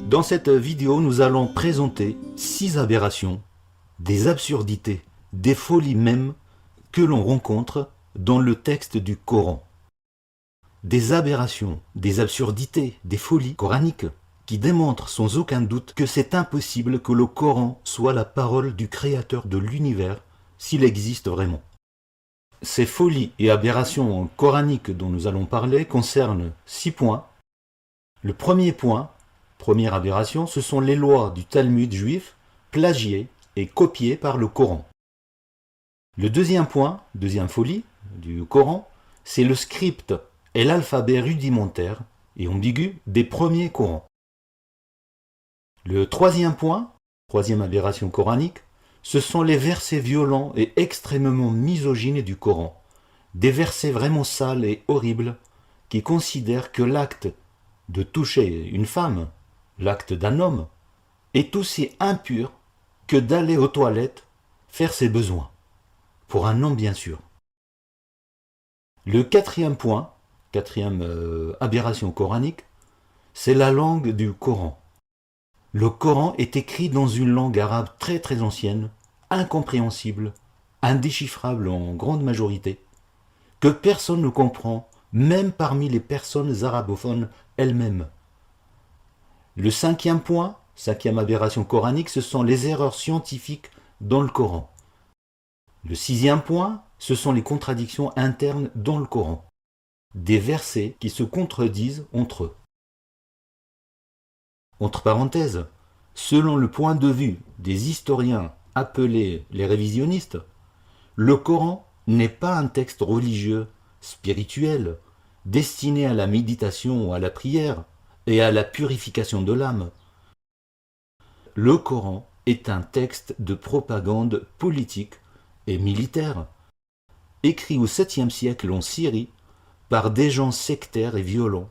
Dans cette vidéo, nous allons présenter 6 aberrations, des absurdités, des folies même que l'on rencontre dans le texte du Coran. Des aberrations, des absurdités, des folies coraniques qui démontrent sans aucun doute que c'est impossible que le Coran soit la parole du Créateur de l'univers s'il existe vraiment. Ces folies et aberrations coraniques dont nous allons parler concernent 6 points. Le premier point, première aberration, ce sont les lois du Talmud juif plagiées et copiées par le Coran. Le deuxième point, deuxième folie du Coran, c'est le script et l'alphabet rudimentaire et ambigu des premiers Corans. Le troisième point, troisième aberration coranique, ce sont les versets violents et extrêmement misogynes du Coran. Des versets vraiment sales et horribles qui considèrent que l'acte de toucher une femme, l'acte d'un homme, est aussi impur que d'aller aux toilettes faire ses besoins. Pour un homme bien sûr. Le quatrième point, quatrième aberration coranique, c'est la langue du Coran. Le Coran est écrit dans une langue arabe très ancienne, incompréhensible, indéchiffrable en grande majorité, que personne ne comprend, même parmi les personnes arabophones elles-mêmes. Le cinquième point, cinquième aberration coranique, ce sont les erreurs scientifiques dans le Coran. Le sixième point, ce sont les contradictions internes dans le Coran. Des versets qui se contredisent entre eux. Entre parenthèses, selon le point de vue des historiens appelés les révisionnistes, le Coran n'est pas un texte religieux, spirituel, destiné à la méditation ou à la prière et à la purification de l'âme. Le Coran est un texte de propagande politique et militaire, écrit au 7e siècle en Syrie par des gens sectaires et violents,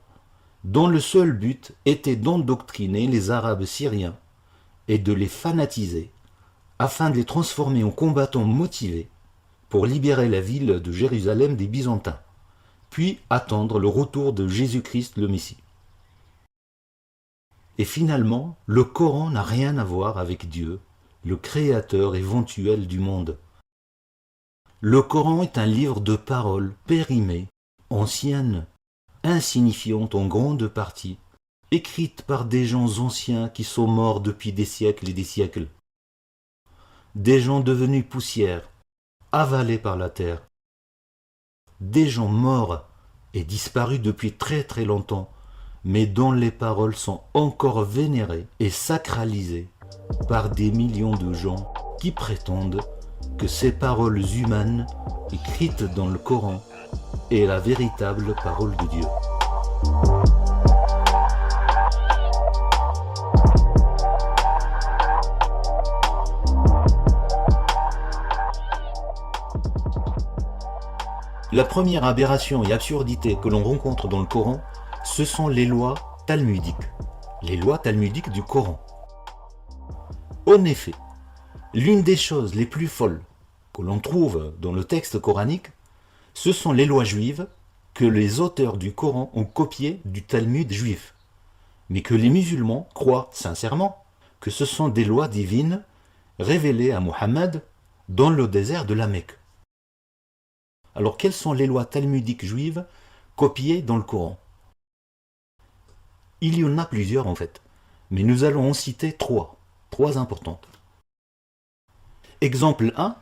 dont le seul but était d'endoctriner les Arabes syriens et de les fanatiser, afin de les transformer en combattants motivés pour libérer la ville de Jérusalem des Byzantins, puis attendre le retour de Jésus-Christ le Messie. Et finalement, le Coran n'a rien à voir avec Dieu, le créateur éventuel du monde. Le Coran est un livre de paroles périmées, anciennes, insignifiantes en grande partie, écrites par des gens anciens qui sont morts depuis des siècles et des siècles. Des gens devenus poussière, avalés par la terre. Des gens morts et disparus depuis très longtemps, mais dont les paroles sont encore vénérées et sacralisées par des millions de gens qui prétendent que ces paroles humaines, écrites dans le Coran, est la véritable parole de Dieu. La première aberration et absurdité que l'on rencontre dans le Coran, ce sont les lois talmudiques. Les lois talmudiques du Coran. En effet, l'une des choses les plus folles que l'on trouve dans le texte coranique, ce sont les lois juives que les auteurs du Coran ont copiées du Talmud juif, mais que les musulmans croient sincèrement que ce sont des lois divines révélées à Mohammed dans le désert de la Mecque. Alors quelles sont les lois talmudiques juives copiées dans le Coran? Il y en a plusieurs en fait, mais nous allons en citer trois importantes. Exemple 1,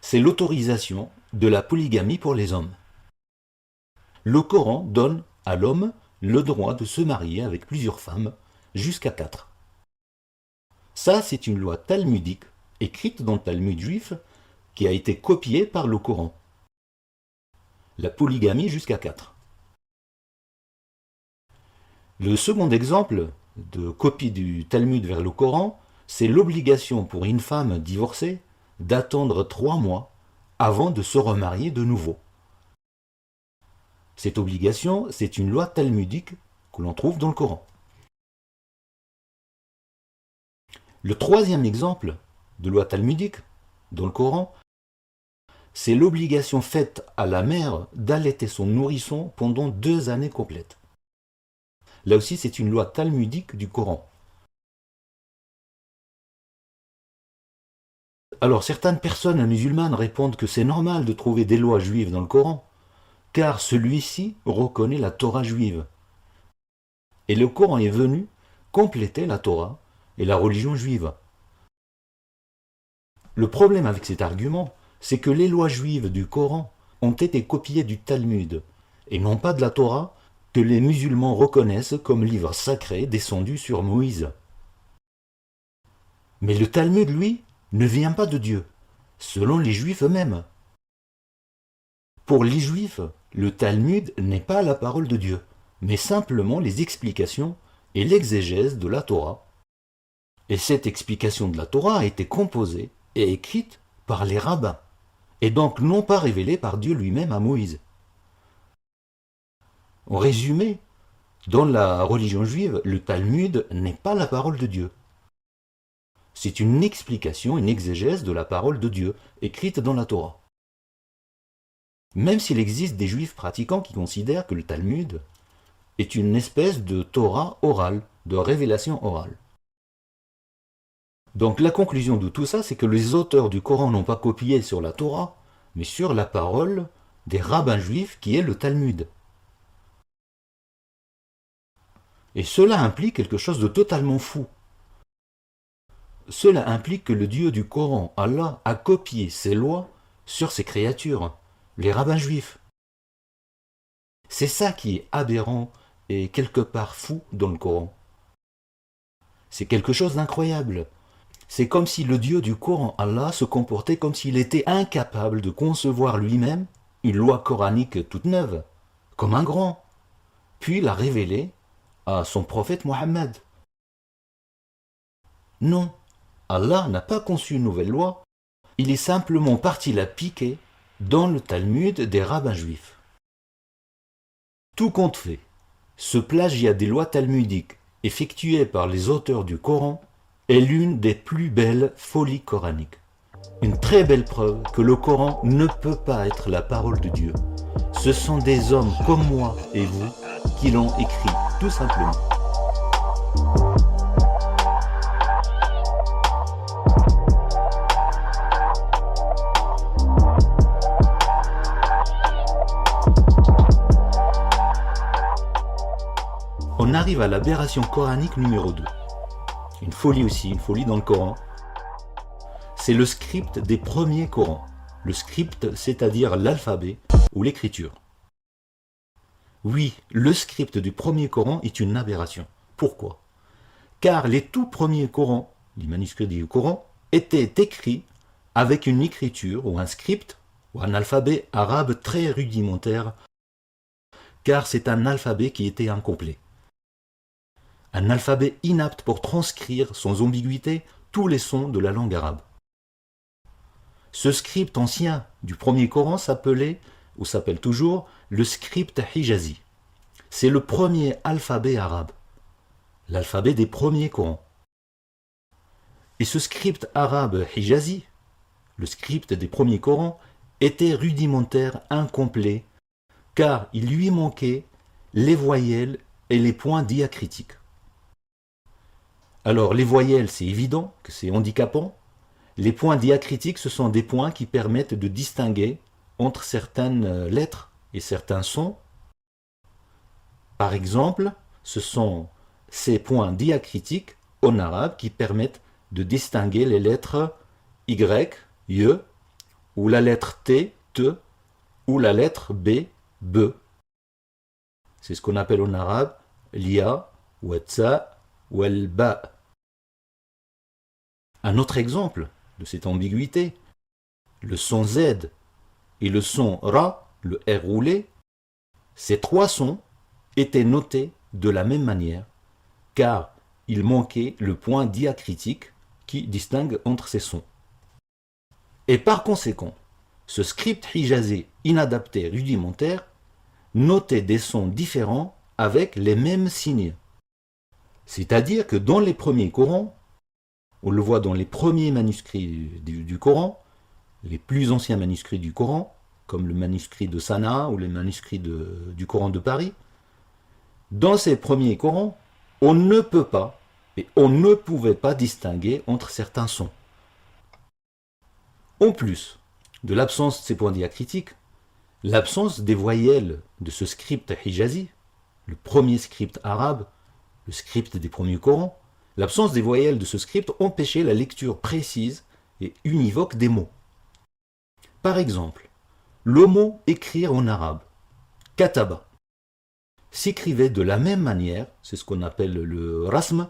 c'est l'autorisation de la polygamie pour les hommes. Le Coran donne à l'homme le droit de se marier avec plusieurs femmes, jusqu'à 4. Ça, c'est une loi talmudique, écrite dans le Talmud juif, qui a été copiée par le Coran. La polygamie jusqu'à 4. Le second exemple de copie du Talmud vers le Coran, c'est l'obligation pour une femme divorcée d'attendre 3 mois avant de se remarier de nouveau. Cette obligation, c'est une loi talmudique que l'on trouve dans le Coran. Le troisième exemple de loi talmudique dans le Coran, c'est l'obligation faite à la mère d'allaiter son nourrisson pendant 2 années complètes. Là aussi, c'est une loi talmudique du Coran. Alors certaines personnes musulmanes répondent que c'est normal de trouver des lois juives dans le Coran, car celui-ci reconnaît la Torah juive. Et le Coran est venu compléter la Torah et la religion juive. Le problème avec cet argument, c'est que les lois juives du Coran ont été copiées du Talmud, et non pas de la Torah que les musulmans reconnaissent comme livre sacré descendu sur Moïse. Mais le Talmud, lui, ne vient pas de Dieu, selon les Juifs eux-mêmes. Pour les Juifs, le Talmud n'est pas la parole de Dieu, mais simplement les explications et l'exégèse de la Torah. Et cette explication de la Torah a été composée et écrite par les rabbins, et donc non pas révélée par Dieu lui-même à Moïse. En résumé, dans la religion juive, le Talmud n'est pas la parole de Dieu. C'est une explication, une exégèse de la parole de Dieu, écrite dans la Torah. Même s'il existe des juifs pratiquants qui considèrent que le Talmud est une espèce de Torah orale, de révélation orale. Donc la conclusion de tout ça, c'est que les auteurs du Coran n'ont pas copié sur la Torah, mais sur la parole des rabbins juifs qui est le Talmud. Et cela implique quelque chose de totalement fou. Cela implique que le Dieu du Coran, Allah, a copié ses lois sur ses créatures, les rabbins juifs. C'est ça qui est aberrant et quelque part fou dans le Coran. C'est quelque chose d'incroyable. C'est comme si le Dieu du Coran, Allah, se comportait comme s'il était incapable de concevoir lui-même une loi coranique toute neuve, comme un grand, puis la révéler à son prophète Mohammed. Non, Allah n'a pas conçu une nouvelle loi, il est simplement parti la piquer dans le Talmud des rabbins juifs. Tout compte fait, ce plagiat des lois talmudiques effectué par les auteurs du Coran est l'une des plus belles folies coraniques. Une très belle preuve que le Coran ne peut pas être la parole de Dieu. Ce sont des hommes comme moi et vous qui l'ont écrit, tout simplement. On arrive à l'aberration coranique numéro 2. Une folie aussi, une folie dans le Coran. C'est le script des premiers Corans. Le script, c'est-à-dire l'alphabet ou l'écriture. Oui, le script du premier Coran est une aberration. Pourquoi? Car les tout premiers Corans, les manuscrits du Coran, étaient écrits avec une écriture ou un script ou un alphabet arabe très rudimentaire, car c'est un alphabet qui était incomplet. Un alphabet inapte pour transcrire sans ambiguïté tous les sons de la langue arabe. Ce script ancien du premier Coran s'appelait, ou s'appelle toujours, le script hijazi. C'est le premier alphabet arabe, l'alphabet des premiers Corans. Et ce script arabe hijazi, le script des premiers Corans, était rudimentaire, incomplet, car il lui manquait les voyelles et les points diacritiques. Alors les voyelles, c'est évident que c'est handicapant. Les points diacritiques, ce sont des points qui permettent de distinguer entre certaines lettres et certains sons. Par exemple, ce sont ces points diacritiques en arabe qui permettent de distinguer les lettres Y, Y, ou la lettre T, Te, ou la lettre B, B. C'est ce qu'on appelle en arabe l'Ia, ou Tsa, ou Ba. Un autre exemple de cette ambiguïté, le son Z et le son Ra, le R roulé, ces trois sons étaient notés de la même manière, car il manquait le point diacritique qui distingue entre ces sons. Et par conséquent, ce script hijazé inadapté rudimentaire notait des sons différents avec les mêmes signes. C'est-à-dire que dans les premiers Corans, on le voit dans les premiers manuscrits du Coran, les plus anciens manuscrits du Coran, comme le manuscrit de Sanaa ou les manuscrits du Coran de Paris, dans ces premiers Corans, on ne peut pas et on ne pouvait pas distinguer entre certains sons. En plus de l'absence de ces points diacritiques, l'absence des voyelles de ce script hijazi, le premier script arabe, le script des premiers Corans, l'absence des voyelles de ce script empêchait la lecture précise et univoque des mots. Par exemple, le mot écrire en arabe, kataba, s'écrivait de la même manière, c'est ce qu'on appelle le rasm.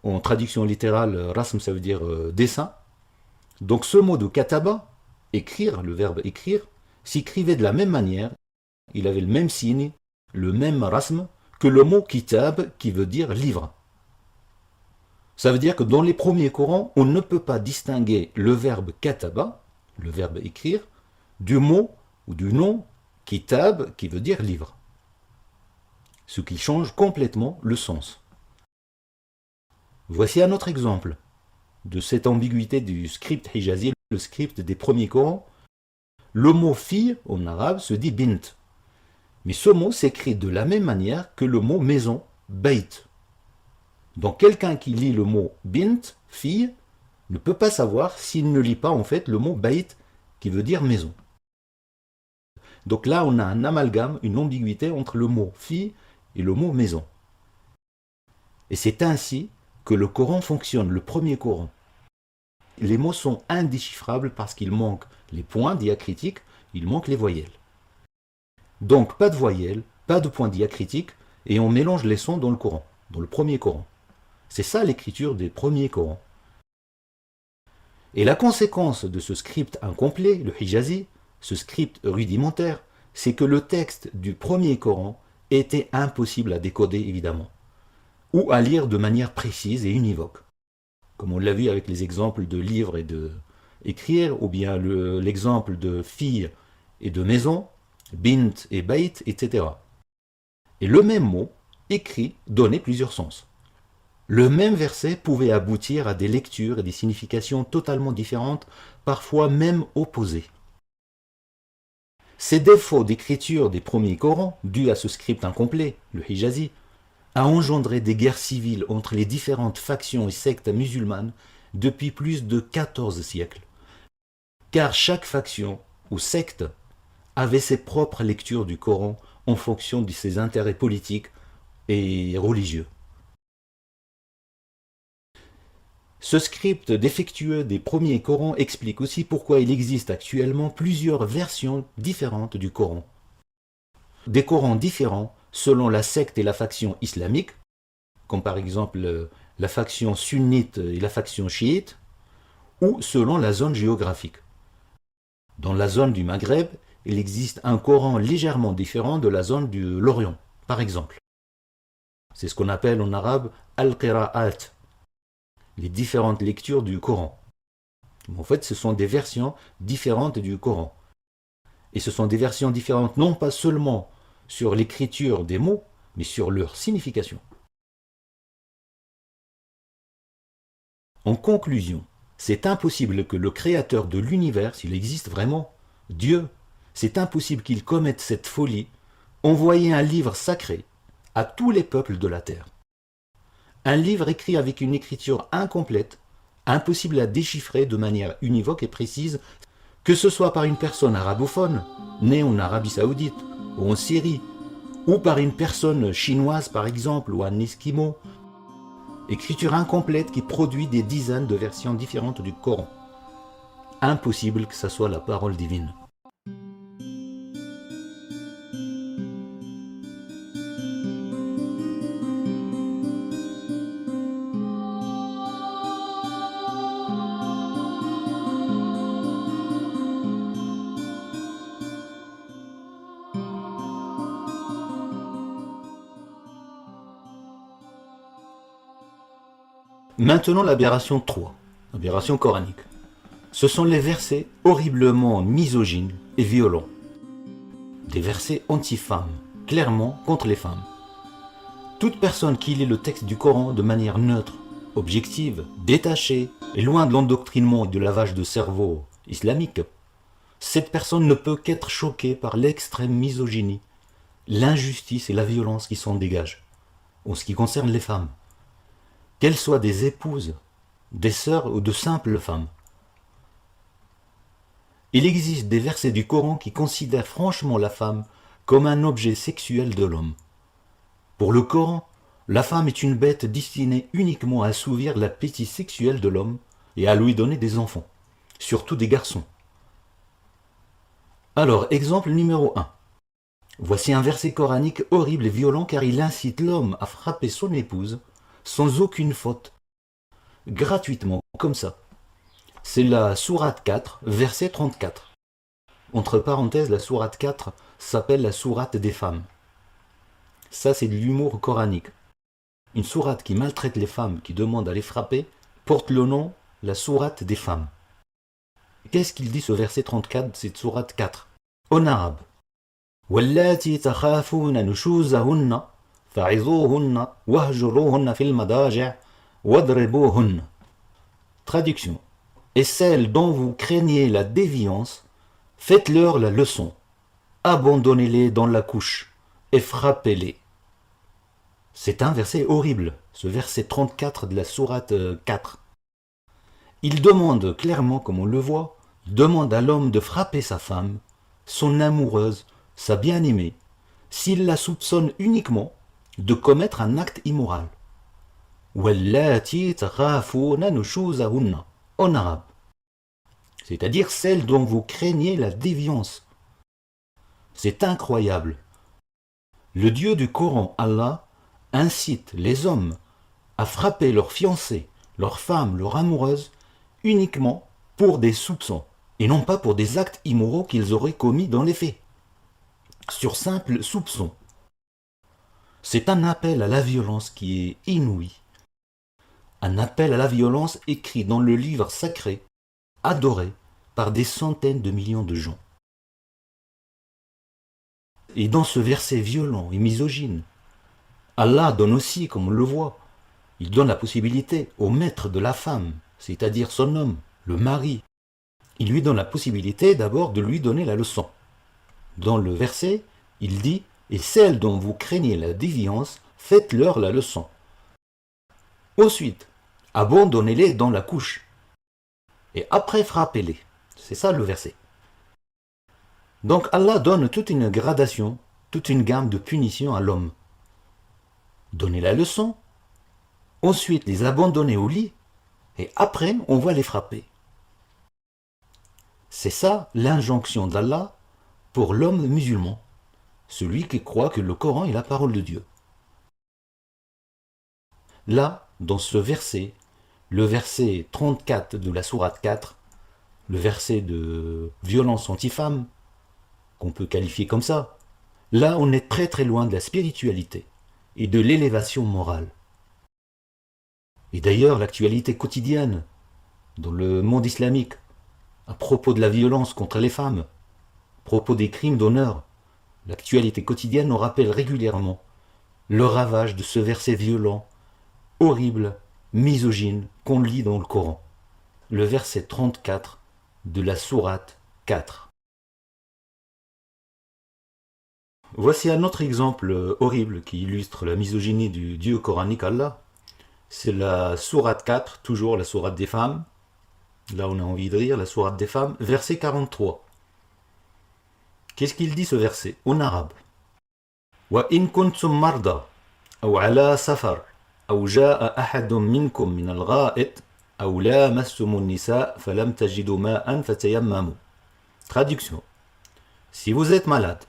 En traduction littérale, rasm ça veut dire dessin. Donc ce mot de kataba, écrire, le verbe écrire, s'écrivait de la même manière, il avait le même signe, le même rasm, que le mot kitab qui veut dire livre. Ça veut dire que dans les premiers Corans, on ne peut pas distinguer le verbe kataba, le verbe écrire, du mot ou du nom kitab qui veut dire livre. Ce qui change complètement le sens. Voici un autre exemple de cette ambiguïté du script hijazi, le script des premiers Corans. Le mot fille en arabe se dit bint, mais ce mot s'écrit de la même manière que le mot maison, bayt. Donc quelqu'un qui lit le mot bint, fille, ne peut pas savoir s'il ne lit pas en fait le mot bayt qui veut dire maison. Donc là on a un amalgame, une ambiguïté entre le mot fille et le mot maison. Et c'est ainsi que le Coran fonctionne, le premier Coran. Les mots sont indéchiffrables parce qu'il manque les points diacritiques, il manque les voyelles. Donc pas de voyelles, pas de points diacritiques, et on mélange les sons dans le Coran, dans le premier Coran. C'est ça l'écriture des premiers Corans. Et la conséquence de ce script incomplet, le hijazi, ce script rudimentaire, c'est que le texte du premier Coran était impossible à décoder évidemment, ou à lire de manière précise et univoque. Comme on l'a vu avec les exemples de livres et de écrire, ou bien l'exemple de fille et de maison, bint et bayt, etc. Et le même mot, écrit, donnait plusieurs sens. Le même verset pouvait aboutir à des lectures et des significations totalement différentes, parfois même opposées. Ces défauts d'écriture des premiers Corans, dus à ce script incomplet, le hijazi, a engendré des guerres civiles entre les différentes factions et sectes musulmanes depuis plus de 14 siècles. Car chaque faction ou secte avait ses propres lectures du Coran en fonction de ses intérêts politiques et religieux. Ce script défectueux des premiers Corans explique aussi pourquoi il existe actuellement plusieurs versions différentes du Coran. Des Corans différents selon la secte et la faction islamique, comme par exemple la faction sunnite et la faction chiite, ou selon la zone géographique. Dans la zone du Maghreb, il existe un Coran légèrement différent de la zone de l'Orient, par exemple. C'est ce qu'on appelle en arabe al-qira'at, les différentes lectures du Coran. En fait, ce sont des versions différentes du Coran. Et ce sont des versions différentes non pas seulement sur l'écriture des mots, mais sur leur signification. En conclusion, c'est impossible que le créateur de l'univers, s'il existe vraiment, Dieu, c'est impossible qu'il commette cette folie, envoyer un livre sacré à tous les peuples de la terre. Un livre écrit avec une écriture incomplète, impossible à déchiffrer de manière univoque et précise, que ce soit par une personne arabophone, née en Arabie Saoudite ou en Syrie, ou par une personne chinoise par exemple, ou un esquimau. Écriture incomplète qui produit des dizaines de versions différentes du Coran. Impossible que ça soit la parole divine. Maintenant l'aberration 3, l'aberration coranique. Ce sont les versets horriblement misogynes et violents. Des versets anti-femmes, clairement contre les femmes. Toute personne qui lit le texte du Coran de manière neutre, objective, détachée, et loin de l'endoctrinement et du lavage de cerveau islamique, cette personne ne peut qu'être choquée par l'extrême misogynie, l'injustice et la violence qui s'en dégagent, en ce qui concerne les femmes. Qu'elles soient des épouses, des sœurs ou de simples femmes. Il existe des versets du Coran qui considèrent franchement la femme comme un objet sexuel de l'homme. Pour le Coran, la femme est une bête destinée uniquement à assouvir l'appétit sexuel de l'homme et à lui donner des enfants, surtout des garçons. Alors, exemple numéro 1. Voici un verset coranique horrible et violent car il incite l'homme à frapper son épouse sans aucune faute, gratuitement, comme ça. C'est la sourate 4, verset 34. Entre parenthèses, la sourate 4 s'appelle la sourate des femmes. Ça, c'est de l'humour coranique. Une sourate qui maltraite les femmes, qui demande à les frapper, porte le nom, la sourate des femmes. Qu'est-ce qu'il dit ce verset 34 de cette sourate 4 en arabe? واللاتي تخافون نشوزهن فعظوهن واهجروهن في المضاجع واضربوهن. Traduction. Et celles dont vous craignez la déviance, faites-leur la leçon. Abandonnez-les dans la couche et frappez-les. C'est un verset horrible, ce verset 34 de la sourate 4. Il demande clairement, comme on le voit, il demande à l'homme de frapper sa femme, son amoureuse, sa bien-aimée, s'il la soupçonne uniquement de commettre un acte immoral. وَاللَّاتِي تَخَافُونَ نُشُوزَهُنَّ en arabe. C'est-à-dire celles dont vous craignez la déviance. C'est incroyable. Le Dieu du Coran, Allah, incite les hommes à frapper leurs fiancées, leurs femmes, leurs amoureuses, uniquement pour des soupçons, et non pas pour des actes immoraux qu'ils auraient commis dans les faits. Sur simple soupçon. C'est un appel à la violence qui est inouï. Un appel à la violence écrit dans le livre sacré, adoré par des centaines de millions de gens. Et dans ce verset violent et misogyne, Allah donne aussi, comme on le voit, il donne la possibilité au maître de la femme, c'est-à-dire son homme, le mari. Il lui donne la possibilité d'abord de lui donner la leçon. Dans le verset, il dit « Et celles dont vous craignez la déviance, faites-leur la leçon. » Ensuite, abandonnez-les dans la couche. Et après, frappez-les. C'est ça le verset. Donc Allah donne toute une gradation, toute une gamme de punitions à l'homme. Donner la leçon, ensuite les abandonner au lit, et après on va les frapper. C'est ça l'injonction d'Allah pour l'homme musulman, celui qui croit que le Coran est la parole de Dieu. Là, dans ce verset, le verset 34 de la sourate 4, le verset de violence anti-femme, qu'on peut qualifier comme ça, là on est très très loin de la spiritualité et de l'élévation morale. Et d'ailleurs l'actualité quotidienne dans le monde islamique, à propos de la violence contre les femmes, à propos des crimes d'honneur, l'actualité quotidienne nous rappelle régulièrement le ravage de ce verset violent, horrible, misogyne qu'on lit dans le Coran, le verset 34 de la sourate 4. Voici un autre exemple horrible qui illustre la misogynie du Dieu coranique Allah. C'est la sourate 4, toujours la sourate des femmes. Là on a envie de rire, la sourate des femmes, verset 43. Qu'est-ce qu'il dit ce verset en arabe? Wa in kuntum marda aw ala safar aw jaa ahadun minkum min al-gha'it aw lamastum an-nisa falam tajidu ma'an fatayammamu. Traduction. Si vous êtes malade,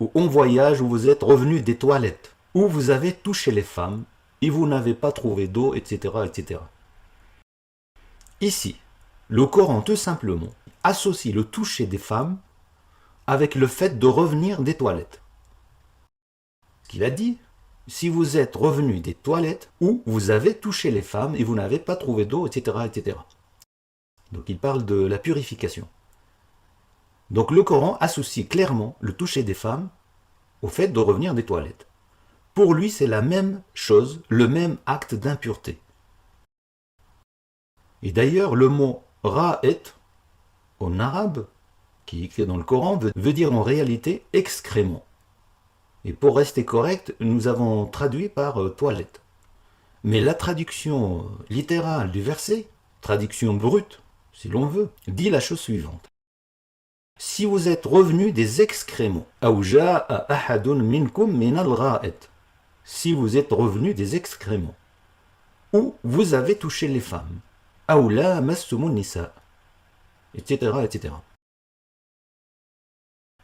ou en voyage, où vous êtes revenu des toilettes, où vous avez touché les femmes et vous n'avez pas trouvé d'eau, etc., etc. Ici, le Coran tout simplement associe le toucher des femmes avec le fait de revenir des toilettes. Ce qu'il a dit, si vous êtes revenu des toilettes où vous avez touché les femmes et vous n'avez pas trouvé d'eau, etc., etc. Donc il parle de la purification. Donc le Coran associe clairement le toucher des femmes au fait de revenir des toilettes. Pour lui, c'est la même chose, le même acte d'impureté. Et d'ailleurs, le mot « ra'et » en arabe, qui est écrit dans le Coran, veut dire en réalité « excrément ». Et pour rester correct, nous avons traduit par « toilette ». Mais la traduction littérale du verset, traduction brute, si l'on veut, dit la chose suivante. Si vous êtes revenu des excréments, أو جاء أحد منكم من الغائط, si vous êtes revenu des excréments, ou vous avez touché les femmes, أو لامستم النساء, etc., etc.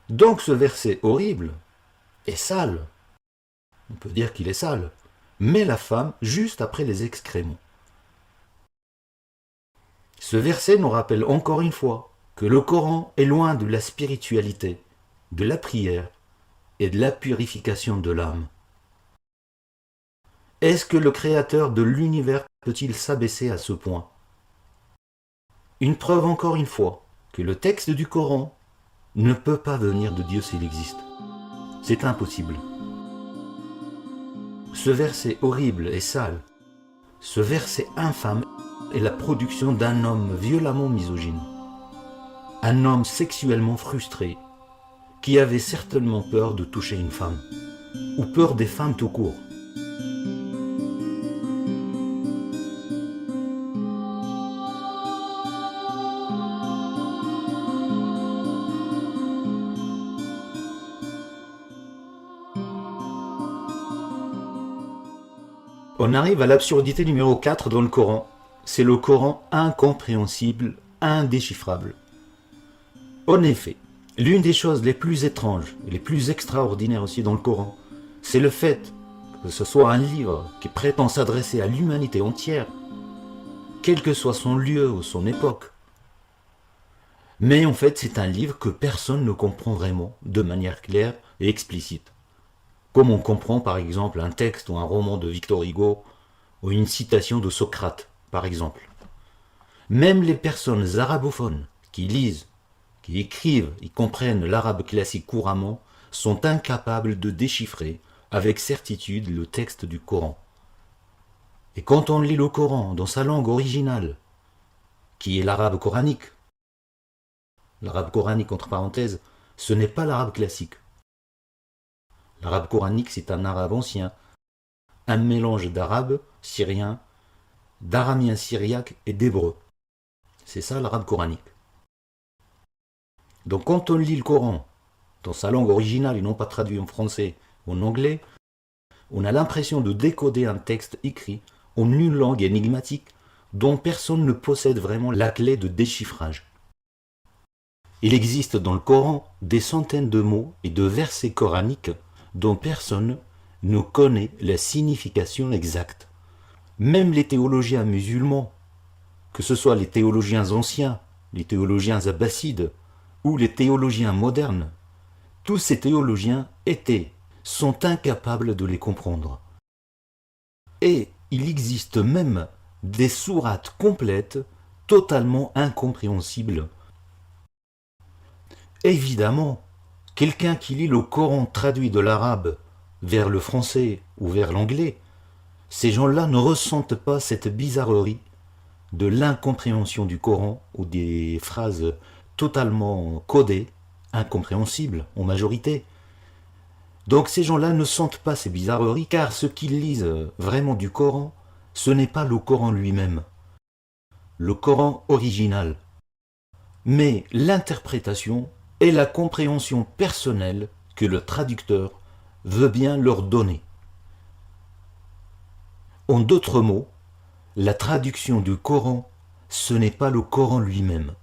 Donc ce verset horrible est sale. On peut dire qu'il est sale. Mais la femme juste après les excréments. Ce verset nous rappelle encore une fois que le Coran est loin de la spiritualité, de la prière et de la purification de l'âme. Est-ce que le Créateur de l'univers peut-il s'abaisser à ce point? Une preuve encore une fois que le texte du Coran ne peut pas venir de Dieu s'il existe. C'est impossible. Ce verset horrible et sale, ce verset infâme est la production d'un homme violemment misogyne, un homme sexuellement frustré qui avait certainement peur de toucher une femme, ou peur des femmes tout court. On arrive à l'absurdité numéro 4 dans le Coran. C'est le Coran incompréhensible, indéchiffrable. En effet, l'une des choses les plus étranges et les plus extraordinaires aussi dans le Coran, c'est le fait que ce soit un livre qui prétend s'adresser à l'humanité entière, quel que soit son lieu ou son époque. Mais en fait, c'est un livre que personne ne comprend vraiment de manière claire et explicite. Comme on comprend par exemple un texte ou un roman de Victor Hugo ou une citation de Socrate, par exemple. Même les personnes arabophones qui lisent, qui écrivent et comprennent l'arabe classique couramment sont incapables de déchiffrer avec certitude le texte du Coran. Et quand on lit le Coran dans sa langue originale, qui est l'arabe coranique entre parenthèses, ce n'est pas l'arabe classique. L'arabe coranique, c'est un arabe ancien, un mélange d'arabe, syrien, d'aramien syriaque et d'hébreu. C'est ça l'arabe coranique. Donc quand on lit le Coran dans sa langue originale et non pas traduit en français ou en anglais, on a l'impression de décoder un texte écrit en une langue énigmatique dont personne ne possède vraiment la clé de déchiffrage. Il existe dans le Coran des centaines de mots et de versets coraniques dont personne ne connaît la signification exacte. Même les théologiens musulmans, que ce soit les théologiens anciens, les théologiens abbassides ou les théologiens modernes, tous ces théologiens sont incapables de les comprendre. Et il existe même des sourates complètes totalement incompréhensibles. Évidemment, quelqu'un qui lit le Coran traduit de l'arabe vers le français ou vers l'anglais, ces gens-là ne ressentent pas cette bizarrerie de l'incompréhension du Coran ou des phrases totalement codées, incompréhensibles en majorité. Donc ces gens-là ne sentent pas ces bizarreries car ce qu'ils lisent vraiment du Coran, ce n'est pas le Coran lui-même, le Coran original, mais l'interprétation et la compréhension personnelle que le traducteur veut bien leur donner. En d'autres mots, la traduction du Coran, ce n'est pas le Coran lui-même.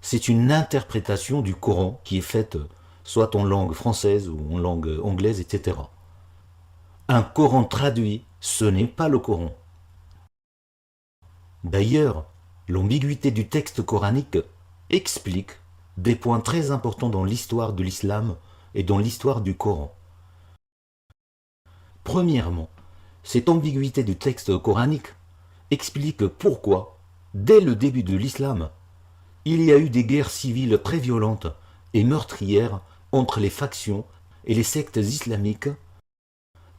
C'est une interprétation du Coran qui est faite soit en langue française ou en langue anglaise, etc. Un Coran traduit, ce n'est pas le Coran. D'ailleurs, l'ambiguïté du texte coranique explique des points très importants dans l'histoire de l'islam et dans l'histoire du Coran. Premièrement, cette ambiguïté du texte coranique explique pourquoi, dès le début de l'islam, il y a eu des guerres civiles très violentes et meurtrières entre les factions et les sectes islamiques,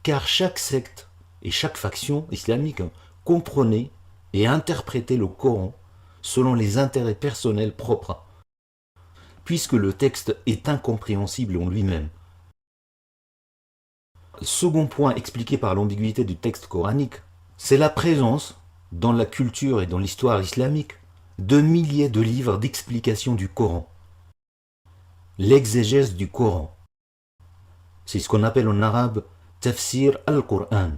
car chaque secte et chaque faction islamique comprenait et interprétait le Coran selon les intérêts personnels propres, puisque le texte est incompréhensible en lui-même. Second point expliqué par l'ambiguïté du texte coranique, c'est la présence, dans la culture et dans l'histoire islamique, de milliers de livres d'explications du Coran. L'exégèse du Coran. C'est ce qu'on appelle en arabe Tafsir al-Qur'an,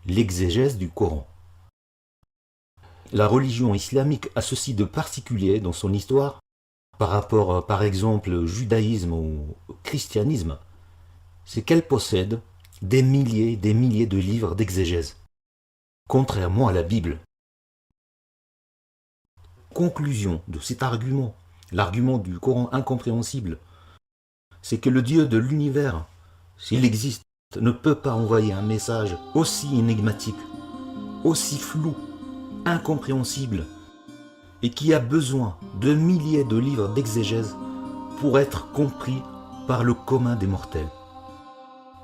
l'exégèse du Coran. La religion islamique a ceci de particulier dans son histoire par rapport, par exemple, au judaïsme ou au christianisme, c'est qu'elle possède des milliers de livres d'exégèse, contrairement à la Bible. Conclusion de cet argument, l'argument du Coran incompréhensible, c'est que le Dieu de l'univers, s'il existe, ne peut pas envoyer un message aussi énigmatique, aussi flou, incompréhensible, et qui a besoin de milliers de livres d'exégèse pour être compris par le commun des mortels.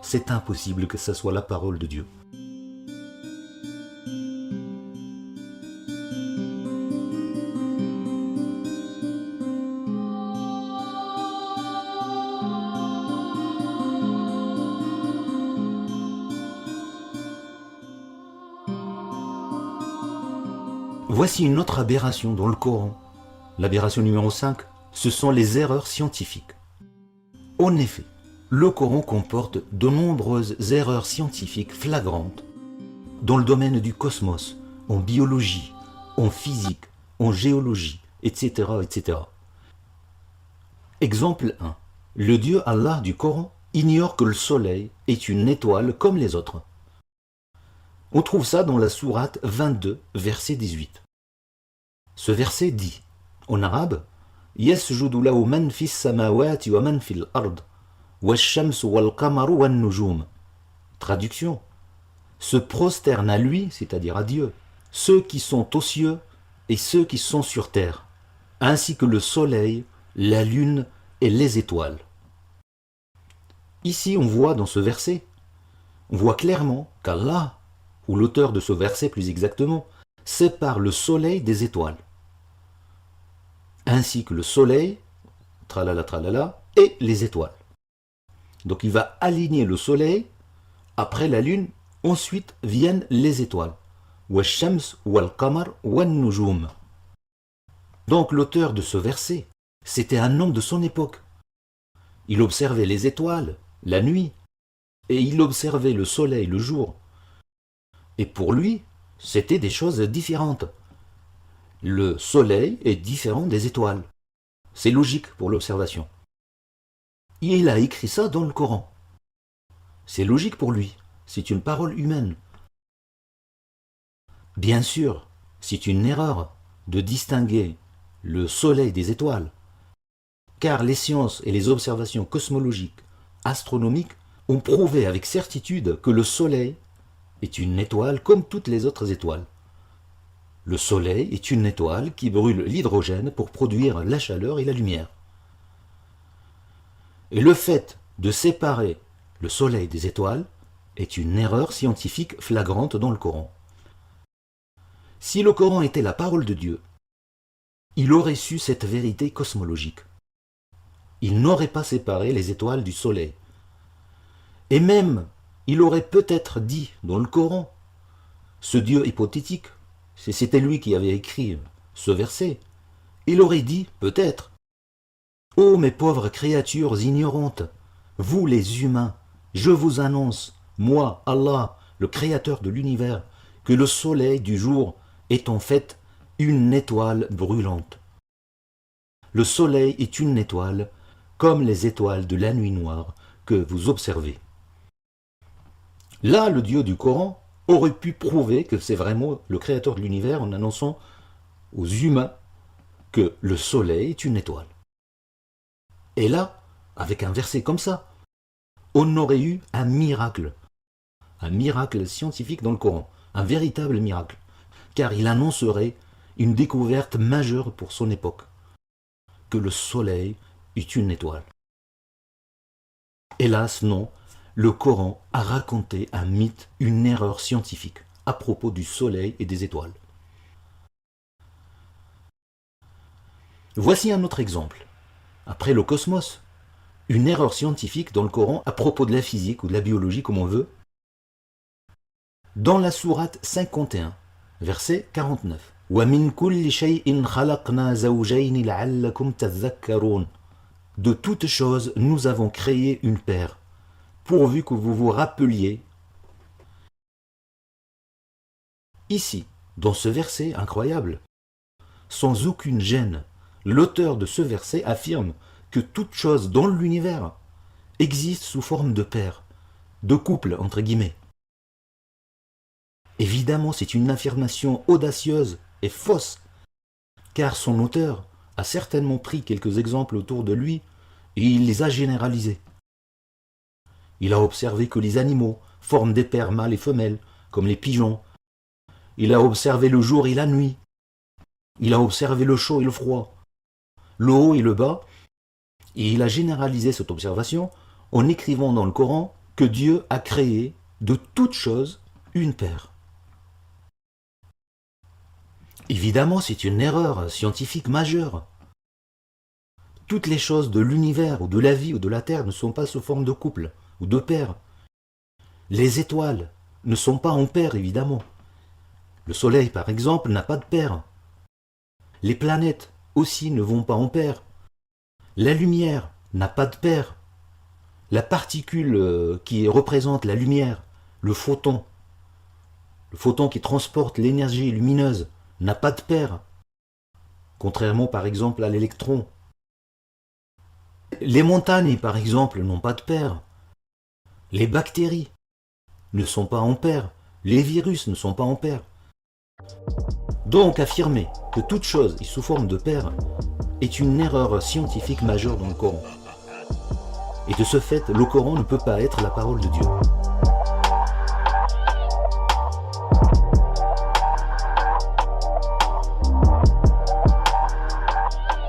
C'est impossible que ce soit la parole de Dieu. Voici une autre aberration dans le Coran. L'aberration numéro 5, ce sont les erreurs scientifiques. En effet, le Coran comporte de nombreuses erreurs scientifiques flagrantes dans le domaine du cosmos, en biologie, en physique, en géologie, etc., etc. Exemple 1. Le Dieu Allah du Coran ignore que le soleil est une étoile comme les autres. On trouve ça dans la sourate 22, verset 18. Ce verset dit, en arabe, Yasjudu lahu man fis samawati wa man fil ard, wash-shamsu wal qamaru wan nujum. Traduction, se prosternent à lui, c'est-à-dire à Dieu, ceux qui sont aux cieux et ceux qui sont sur terre, ainsi que le soleil, la lune et les étoiles. Ici, on voit dans ce verset, on voit clairement qu'Allah, ou l'auteur de ce verset plus exactement, sépare le soleil des étoiles, ainsi que le soleil, tralala tralala, et les étoiles. Donc il va aligner le soleil, après la lune, ensuite viennent les étoiles. Wash-shams wal-qamar wan-nujum. Donc l'auteur de ce verset, c'était un homme de son époque. Il observait les étoiles, la nuit, et il observait le soleil le jour. Et pour lui, c'était des choses différentes. Le soleil est différent des étoiles. C'est logique pour l'observation. Il a écrit ça dans le Coran. C'est logique pour lui. C'est une parole humaine. Bien sûr, c'est une erreur de distinguer le soleil des étoiles, car les sciences et les observations cosmologiques, astronomiques, ont prouvé avec certitude que le soleil est une étoile comme toutes les autres étoiles. Le soleil est une étoile qui brûle l'hydrogène pour produire la chaleur et la lumière. Et le fait de séparer le soleil des étoiles est une erreur scientifique flagrante dans le Coran. Si le Coran était la parole de Dieu, il aurait su cette vérité cosmologique. Il n'aurait pas séparé les étoiles du soleil. Et même, il aurait peut-être dit dans le Coran, ce Dieu hypothétique, c'était lui qui avait écrit ce verset, il aurait dit, peut-être, « Ô mes pauvres créatures ignorantes, vous les humains, je vous annonce, moi, Allah, le créateur de l'univers, que le soleil du jour est en fait une étoile brûlante. Le soleil est une étoile, comme les étoiles de la nuit noire que vous observez. » Là, le Dieu du Coran aurait pu prouver que c'est vraiment le créateur de l'univers en annonçant aux humains que le soleil est une étoile. Et là, avec un verset comme ça, on aurait eu un miracle scientifique dans le Coran, un véritable miracle, car il annoncerait une découverte majeure pour son époque, que le soleil est une étoile. Hélas, non. Le Coran a raconté un mythe, une erreur scientifique à propos du soleil et des étoiles. Voici un autre exemple. Après le cosmos, une erreur scientifique dans le Coran à propos de la physique ou de la biologie comme on veut. Dans la sourate 51, verset 49, وَمِن كُلِّ شَيْءٍ خَلَقْنَا زَوْجَيْنِ لَعَلَّكُمْ تَذَكَّرُونَ. De toutes choses, nous avons créé une paire, pourvu que vous vous rappeliez. Ici, dans ce verset incroyable, sans aucune gêne, l'auteur de ce verset affirme que toute chose dans l'univers existe sous forme de paire, de couple, entre guillemets. Évidemment, c'est une affirmation audacieuse et fausse, car son auteur a certainement pris quelques exemples autour de lui et il les a généralisés. Il a observé que les animaux forment des paires mâles et femelles, comme les pigeons. Il a observé le jour et la nuit. Il a observé le chaud et le froid, le haut et le bas, et il a généralisé cette observation en écrivant dans le Coran que Dieu a créé de toutes choses une paire. Évidemment, c'est une erreur scientifique majeure. Toutes les choses de l'univers ou de la vie ou de la terre ne sont pas sous forme de couple ou de paire. Les étoiles ne sont pas en paire, évidemment. Le soleil, par exemple, n'a pas de paire. Les planètes aussi ne vont pas en paire. La lumière n'a pas de paire. La particule qui représente la lumière, le photon qui transporte l'énergie lumineuse, n'a pas de paire, contrairement par exemple à l'électron. Les montagnes, par exemple, n'ont pas de paire. Les bactéries ne sont pas en paire. Les virus ne sont pas en paire. Donc affirmer que toute chose est sous forme de paire est une erreur scientifique majeure dans le Coran. Et de ce fait, le Coran ne peut pas être la parole de Dieu.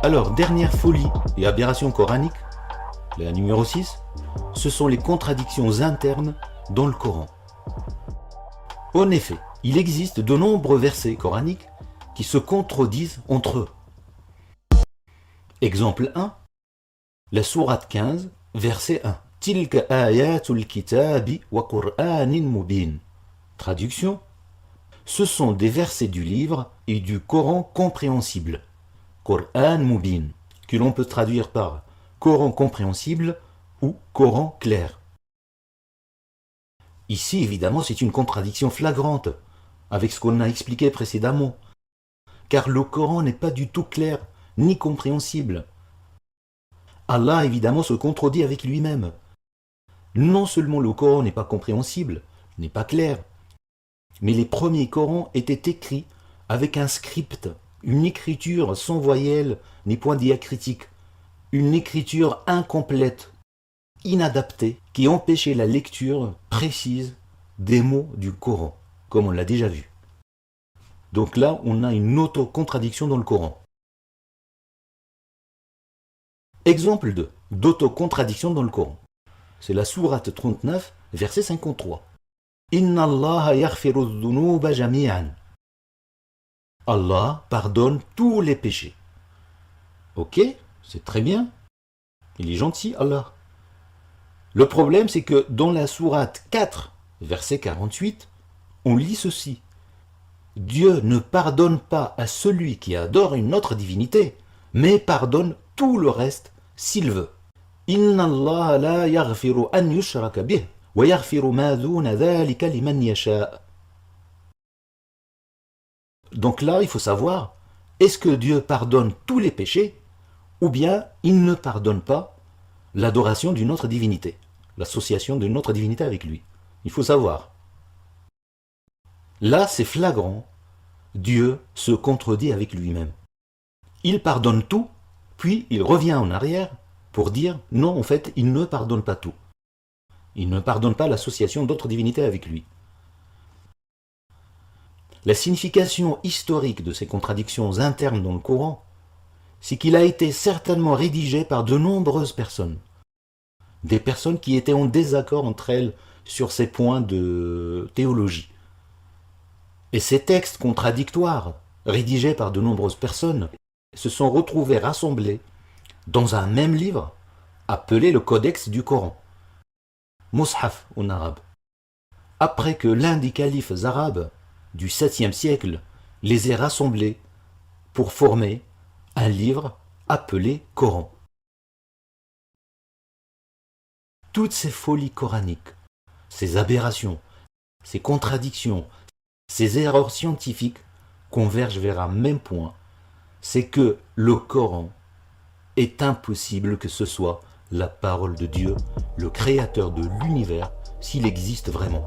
Alors, dernière folie et aberration coranique, la numéro 6, ce sont les contradictions internes dans le Coran. En effet, il existe de nombreux versets coraniques qui se contredisent entre eux. Exemple 1, la sourate 15, verset 1. Tilka ayatul kitabi wa Qur'anin mubin. Traduction, ce sont des versets du livre et du Coran compréhensible. Qur'an mubin, que l'on peut traduire par Coran compréhensible ou Coran clair. Ici, évidemment, c'est une contradiction flagrante avec ce qu'on a expliqué précédemment, car le Coran n'est pas du tout clair ni compréhensible. Allah, évidemment, se contredit avec lui-même. Non seulement le Coran n'est pas compréhensible, n'est pas clair, mais les premiers Corans étaient écrits avec un script, une écriture sans voyelles ni point diacritique, une écriture incomplète, inadaptée, qui empêchait la lecture précise des mots du Coran, comme on l'a déjà vu. Donc là, on a une autocontradictions dans le Coran. Exemple 2, d'autocontradiction dans le Coran. C'est la sourate 39, verset 53. Inna Allah yaghfiru dhunuba jami'an. Allah pardonne tous les péchés. Ok, c'est très bien. Il est gentil, Allah. Le problème, c'est que dans la sourate 4, verset 48, on lit ceci. Dieu ne pardonne pas à celui qui adore une autre divinité, mais pardonne tout le reste s'il veut. Inna Allah la yaghfiru an yushraka bih wa yaghfiru ma duna dhalika liman yasha. Donc là, il faut savoir, est-ce que Dieu pardonne tous les péchés ou bien il ne pardonne pas l'adoration d'une autre divinité, l'association d'une autre divinité avec lui? Il faut savoir. Là, c'est flagrant. Dieu se contredit avec lui-même. Il pardonne tout, puis il revient en arrière pour dire non, en fait, il ne pardonne pas tout. Il ne pardonne pas l'association d'autres divinités avec lui. La signification historique de ces contradictions internes dans le Coran, c'est qu'il a été certainement rédigé par de nombreuses personnes. Des personnes qui étaient en désaccord entre elles sur ces points de théologie. Et ces textes contradictoires, rédigés par de nombreuses personnes, se sont retrouvés rassemblés dans un même livre, appelé le Codex du Coran, Mushaf en arabe. Après que l'un des califes arabes du 7e siècle les ait rassemblés pour former un livre appelé Coran. Toutes ces folies coraniques, ces aberrations, ces contradictions, ces erreurs scientifiques convergent vers un même point, c'est que le Coran est impossible que ce soit la parole de Dieu, le créateur de l'univers, s'il existe vraiment.